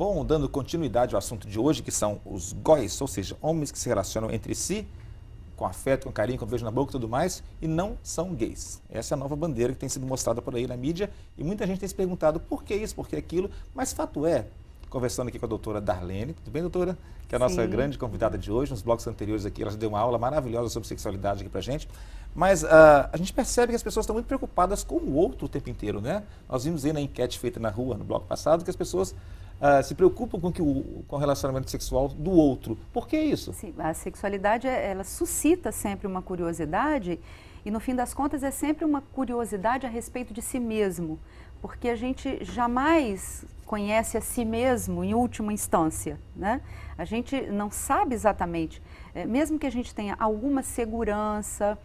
Bom, dando continuidade ao assunto de hoje, que são os góis, ou seja, homens que se relacionam entre si, com afeto, com carinho, com beijo na boca e tudo mais, e não são gays. Essa é a nova bandeira que tem sido mostrada por aí na mídia, e muita gente tem se perguntado por que isso, por que aquilo, mas fato é, conversando aqui com a doutora Darlene, tudo bem, doutora? Que é a nossa grande convidada de hoje, nos blocos anteriores aqui, ela já deu uma aula maravilhosa sobre sexualidade aqui pra gente, mas a gente percebe que as pessoas estão muito preocupadas com o outro o tempo inteiro, né? Nós vimos aí na enquete feita na rua, no bloco passado, que as pessoas se preocupam com o relacionamento sexual do outro. Por que isso? Sim, a sexualidade, ela suscita sempre uma curiosidade e, no fim das contas, é sempre uma curiosidade a respeito de si mesmo, porque a gente jamais conhece a si mesmo em última instância, né? A gente não sabe exatamente, mesmo que a gente tenha alguma segurança,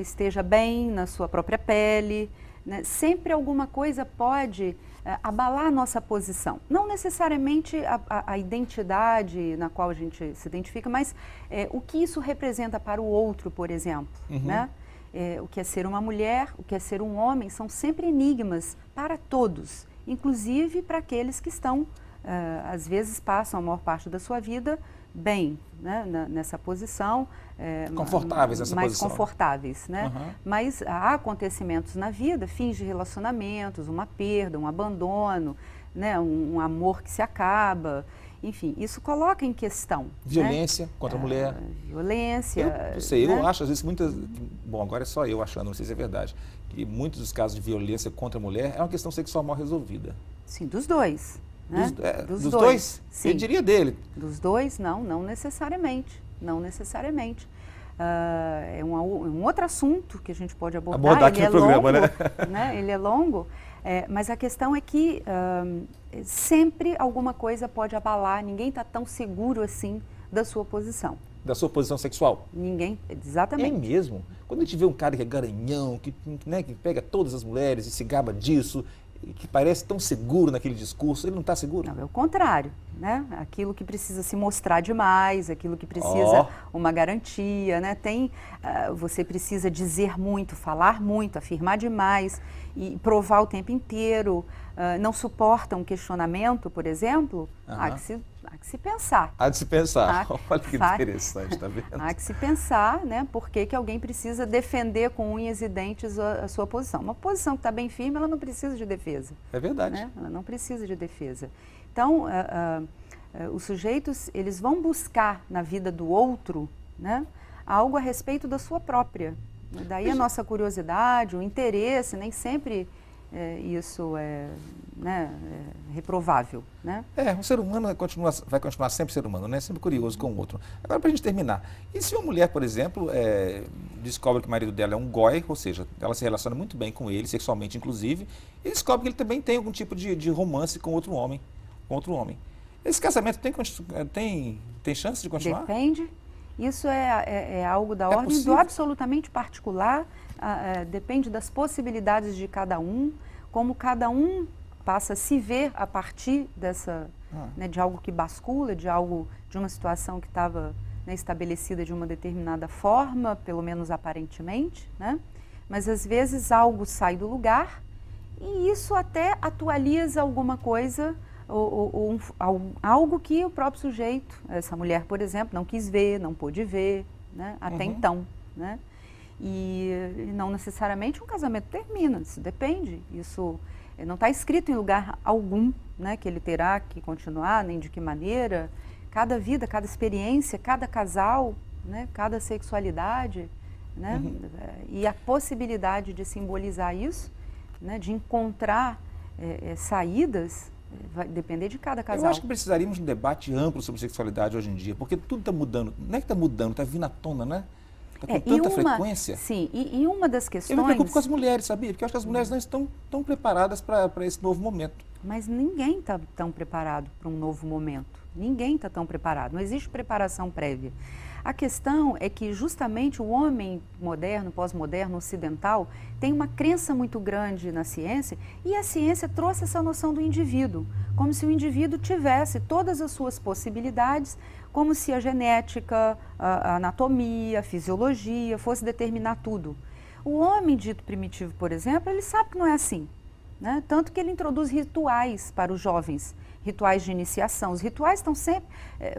esteja bem na sua própria pele, né? Sempre alguma coisa pode abalar a nossa posição. Não necessariamente a identidade na qual a gente se identifica, mas o que isso representa para o outro, por exemplo, né? O que é ser uma mulher, o que é ser um homem, são sempre enigmas para todos, inclusive para aqueles que estão, às vezes passam a maior parte da sua vida bem, né, nessa posição. Confortáveis nessa mais posição. Mais confortáveis, né? Mas há acontecimentos na vida, fins de relacionamentos, uma perda, um abandono, né, um amor que se acaba. Enfim, isso coloca em questão. Violência, né? Contra a mulher. Violência. Eu sei, né? Eu acho, às vezes, muitas. Bom, agora é só eu achando, não sei se é verdade, que muitos dos casos de violência contra a mulher é uma questão sexual mal resolvida. Sim, dos dois. Né? Dos dois? Sim. Eu diria dele. Dos dois, não necessariamente. Não necessariamente. É um outro assunto que a gente pode abordar aqui no programa, longo, né? Ele é longo, mas a questão é que sempre alguma coisa pode abalar, ninguém está tão seguro assim da sua posição. Da sua posição sexual? Ninguém, exatamente. É mesmo? Quando a gente vê um cara que é garanhão, que pega todas as mulheres e se gaba disso, que parece tão seguro naquele discurso, ele não está seguro? Não, é o contrário, né? Aquilo que precisa se mostrar demais, aquilo que precisa uma garantia, né? Você precisa dizer muito, falar muito, afirmar demais e provar o tempo inteiro. Não suporta um questionamento, por exemplo, há que se pensar. Há de se pensar. Olha que interessante, tá vendo? Há que se pensar, né, por que alguém precisa defender com unhas e dentes a sua posição. Uma posição que está bem firme, ela não precisa de defesa. É verdade. Né? Ela não precisa de defesa. Então, os sujeitos, eles vão buscar na vida do outro, né, algo a respeito da sua própria. Daí a nossa curiosidade, o interesse, nem sempre isso é reprovável, né? Um ser humano vai continuar sempre ser humano, né? Sempre curioso com o outro. Agora, para a gente terminar, e se uma mulher, por exemplo, descobre que o marido dela é um goi, ou seja, ela se relaciona muito bem com ele, sexualmente inclusive, e descobre que ele também tem algum tipo de romance com outro homem, Esse casamento tem chance de continuar? Depende. Isso é algo da ordem possível? do absolutamente particular, depende das possibilidades de cada um, como cada um passa a se ver a partir de algo que bascula, de uma situação que estava estabelecida de uma determinada forma, pelo menos aparentemente, né? Mas às vezes algo sai do lugar e isso até atualiza alguma coisa, algo que o próprio sujeito, essa mulher, por exemplo, não quis ver, não pôde ver, né? Até então, né? E não necessariamente um casamento termina, isso depende, isso não está escrito em lugar algum, né, que ele terá que continuar, nem de que maneira. Cada vida, cada experiência, cada casal, né, cada sexualidade, né, e a possibilidade de simbolizar isso, né, de encontrar saídas, vai depender de cada casal. Eu acho que precisaríamos de um debate amplo sobre sexualidade hoje em dia, porque tudo está mudando. Não é que está mudando, está vindo à tona, né? Está com tanta frequência. Sim, e uma das questões... Eu me preocupo com as mulheres, sabia? Porque eu acho que as mulheres não estão tão preparadas para esse novo momento. Mas ninguém está tão preparado para um novo momento. Ninguém está tão preparado. Não existe preparação prévia. A questão é que justamente o homem moderno, pós-moderno, ocidental, tem uma crença muito grande na ciência e a ciência trouxe essa noção do indivíduo, como se o indivíduo tivesse todas as suas possibilidades, como se a genética, a anatomia, a fisiologia fosse determinar tudo. O homem dito primitivo, por exemplo, ele sabe que não é assim. né? Tanto que ele introduz rituais para os jovens, rituais de iniciação. Os rituais estão sempre,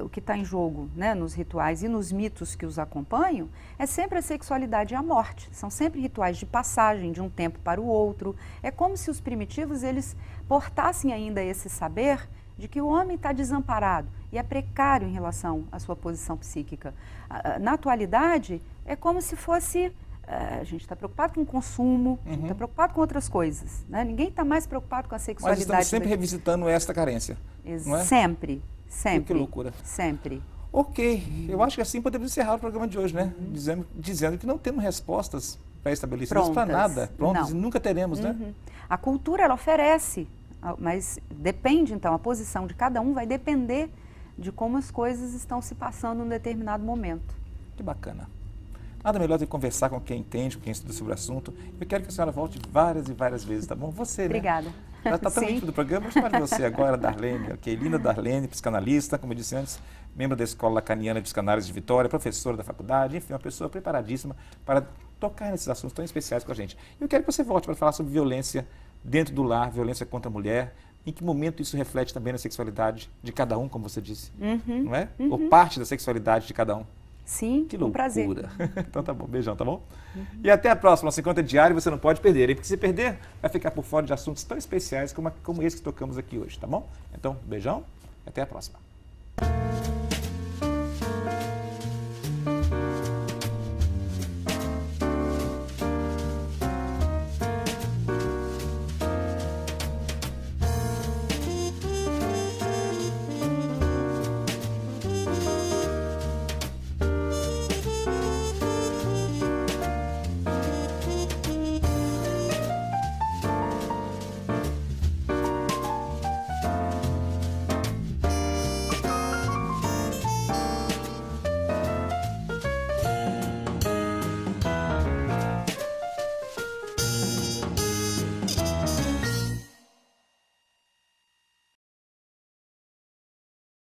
o que está em jogo, né, nos rituais e nos mitos que os acompanham, é sempre a sexualidade e a morte. São sempre rituais de passagem de um tempo para o outro. É como se os primitivos, eles portassem ainda esse saber de que o homem está desamparado e é precário em relação à sua posição psíquica. Na atualidade, é como se fosse... a gente está preocupado com o consumo, a gente está preocupado com outras coisas, né? Ninguém está mais preocupado com a sexualidade. Mas estamos sempre revisitando esta carência, não é? Sempre, sempre. Que loucura. Sempre. Ok, eu acho que assim podemos encerrar o programa de hoje, né? Dizendo que não temos respostas pré-estabelecidas para nada, prontas, e nunca teremos, né? A cultura, ela oferece, mas depende, então, a posição de cada um vai depender de como as coisas estão se passando em um determinado momento. Que bacana. Nada melhor do que conversar com quem entende, com quem estuda sobre o assunto. Eu quero que a senhora volte várias e várias vezes, tá bom? Você, Obrigada. Né? Já está tão íntimo do programa, vou chamar de você agora, Darlene, ok? Linda Darlene, psicanalista, como eu disse antes, membro da Escola Lacaniana de Psicanálise de Vitória, professora da faculdade, enfim, uma pessoa preparadíssima para tocar nesses assuntos tão especiais com a gente. Eu quero que você volte para falar sobre violência dentro do lar, violência contra a mulher, em que momento isso reflete também na sexualidade de cada um, como você disse, não é? Ou parte da sexualidade de cada um. Sim, que loucura. Um prazer. Então tá bom, beijão, tá bom? E até a próxima, nosso encontro é diário, você não pode perder, hein? Porque se perder, vai ficar por fora de assuntos tão especiais como esse que tocamos aqui hoje, tá bom? Então, beijão, até a próxima.